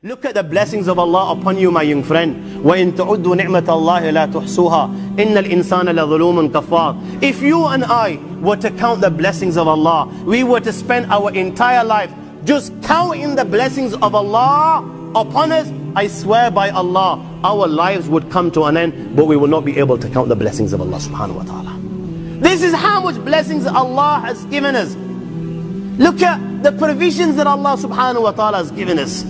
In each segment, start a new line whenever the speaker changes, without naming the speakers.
Look at the blessings of Allah upon you, my young friend. وَإِن تَعُدُّوا نِعْمَةَ اللَّهِ لَا تُحْصُوهَا إِنَّ الْإِنسَانَ لَظُلُومٌ كَفَّارٌ. If you and I were to count the blessings of Allah, we were to spend our entire life just counting the blessings of Allah upon us, I swear by Allah, our lives would come to an end, but we will not be able to count the blessings of Allah subhanahu wa ta'ala. This is how much blessings Allah has given us. Look at the provisions that Allah subhanahu wa ta'ala has given us.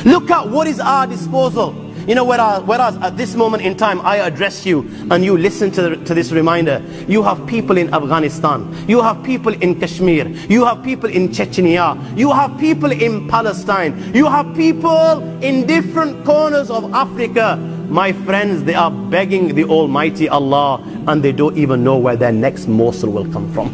Look at what is our disposal. You know, whereas at this moment in time I address you and you listen to this reminder, you have people in Afghanistan, you have people in Kashmir, you have people in Chechnya, you have people in Palestine, you have people in different corners of Africa. My friends, they are begging the Almighty Allah and they don't even know where their next morsel will come from.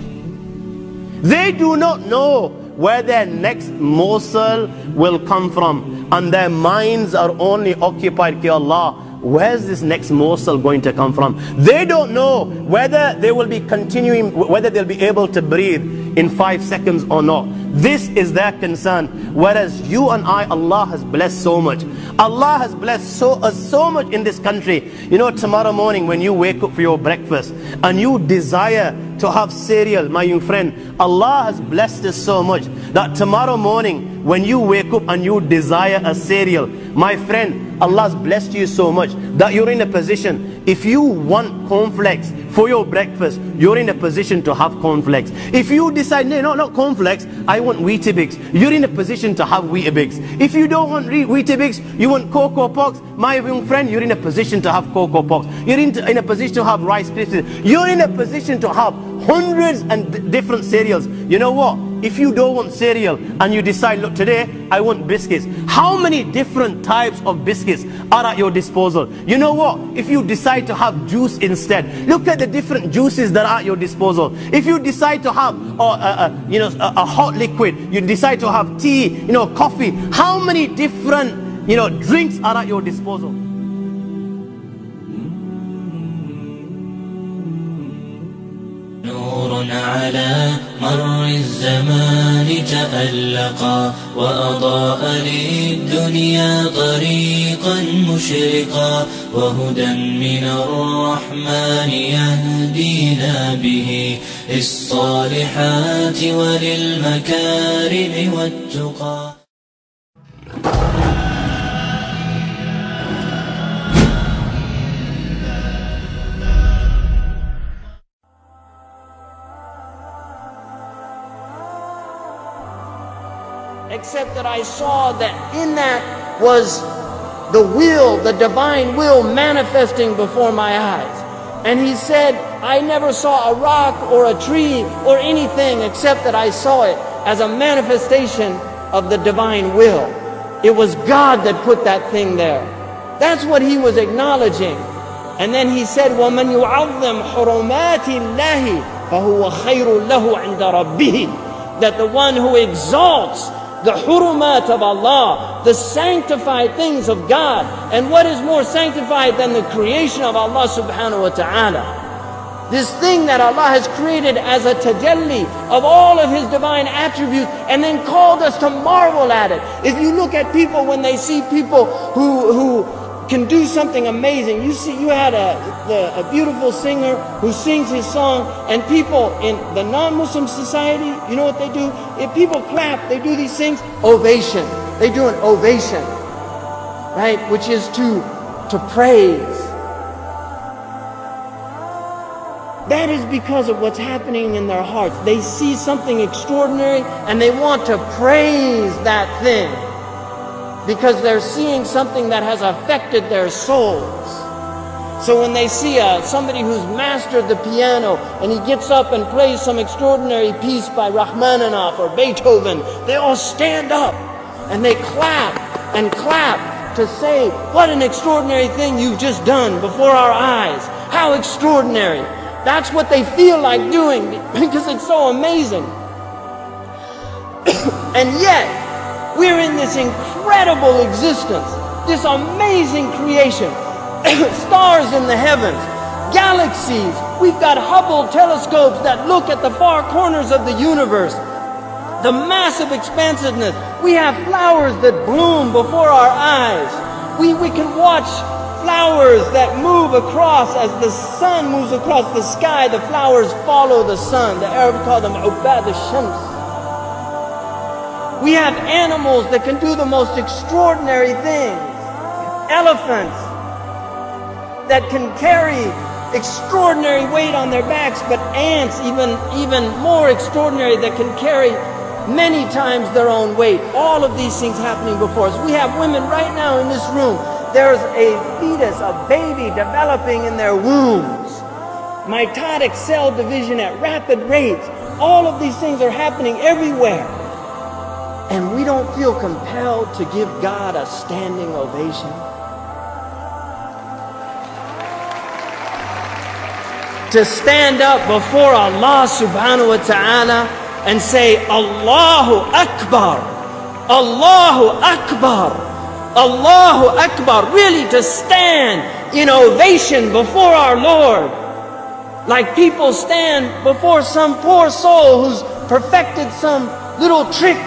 They do not know where their next morsel will come from, and their minds are only occupied, Ya Allah, where's this next morsel going to come from? They don't know whether they will be continuing, whether they'll be able to breathe in 5 seconds or not. This is their concern. Whereas you and I, Allah has blessed so much. Allah has blessed us so much in this country. You know, tomorrow morning when you wake up for your breakfast and you desire to have cereal, my young friend, Allah has blessed us so much that tomorrow morning when you wake up and you desire a cereal, my friend, Allah has blessed you so much that you're in a position, if you want cornflakes for your breakfast, you're in a position to have cornflakes. If you decide, no, not cornflakes, I want Weetabix, you're in a position to have Weetabix. If you don't want Weetabix, you want Cocoa Pops, my young friend, you're in a position to have Cocoa Pops. You're in a position to have Rice Krispies. You're in a position to have hundreds and different cereals. You know what? If you don't want cereal and you decide, look, today I want biscuits, how many different types of biscuits are at your disposal? You know what? If you decide to have juice instead, look at the different juices that are at your disposal. If you decide to have a hot liquid, you decide to have tea, coffee, how many different drinks are at your disposal?
نور على مر الزمان تألقا وأضاء للدنيا طريقا مشرقا وهدى من الرحمن يهدينا به للصالحات وللمكارم والتقى.
Except that I saw that in that was the will, the divine will manifesting before my eyes. And he said, I never saw a rock or a tree or anything except that I saw it as a manifestation of the divine will. It was God that put that thing there. That's what he was acknowledging. And then he said, وَمَنْ يُعَظِّمْ حُرُمَاتِ اللَّهِ فَهُوَ خَيْرٌ لَهُ عِنْدَ رَبِّهِ. That the one who exalts the hurumat of Allah, the sanctified things of God. And what is more sanctified than the creation of Allah subhanahu wa ta'ala? This thing that Allah has created as a tajalli of all of His divine attributes and then called us to marvel at it. If you look at people, when they see people who can do something amazing. You had a beautiful singer who sings his song, and people in the non-Muslim society, you know what they do? If people clap, they do these things, ovation. They do an ovation, right? Which is to praise. That is because of what's happening in their hearts. They see something extraordinary and they want to praise that thing, because they're seeing something that has affected their souls. So when they see somebody who's mastered the piano and he gets up and plays some extraordinary piece by Rachmaninoff or Beethoven, they all stand up and they clap and clap to say, what an extraordinary thing you've just done before our eyes. How extraordinary. That's what they feel like doing because it's so amazing. And yet, we're in this incredible existence, this amazing creation, stars in the heavens, galaxies. We've got Hubble telescopes that look at the far corners of the universe. The massive expansiveness. We have flowers that bloom before our eyes. We can watch flowers that move across as the sun moves across the sky. The flowers follow the sun. The Arabs call them ubad al-shams. We have animals that can do the most extraordinary things. Elephants that can carry extraordinary weight on their backs, but ants even more extraordinary that can carry many times their own weight. All of these things happening before us. We have women right now in this room. There's a fetus, a baby developing in their wombs. Mitotic cell division at rapid rates. All of these things are happening everywhere. And we don't feel compelled to give God a standing ovation. To stand up before Allah subhanahu wa ta'ala and say, Allahu Akbar, Allahu Akbar, Allahu Akbar. Really to stand in ovation before our Lord. Like people stand before some poor soul who's perfected some little trick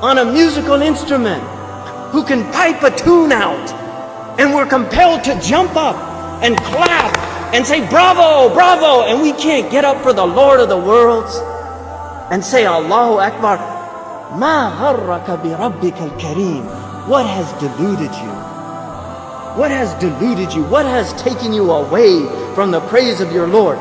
on a musical instrument, who can pipe a tune out. And we're compelled to jump up and clap and say, bravo, bravo, and we can't get up for the Lord of the worlds and say, Allahu Akbar. Ma gharraka bi rabbika al-kareem. What has deluded you? What has deluded you? What has taken you away from the praise of your Lord?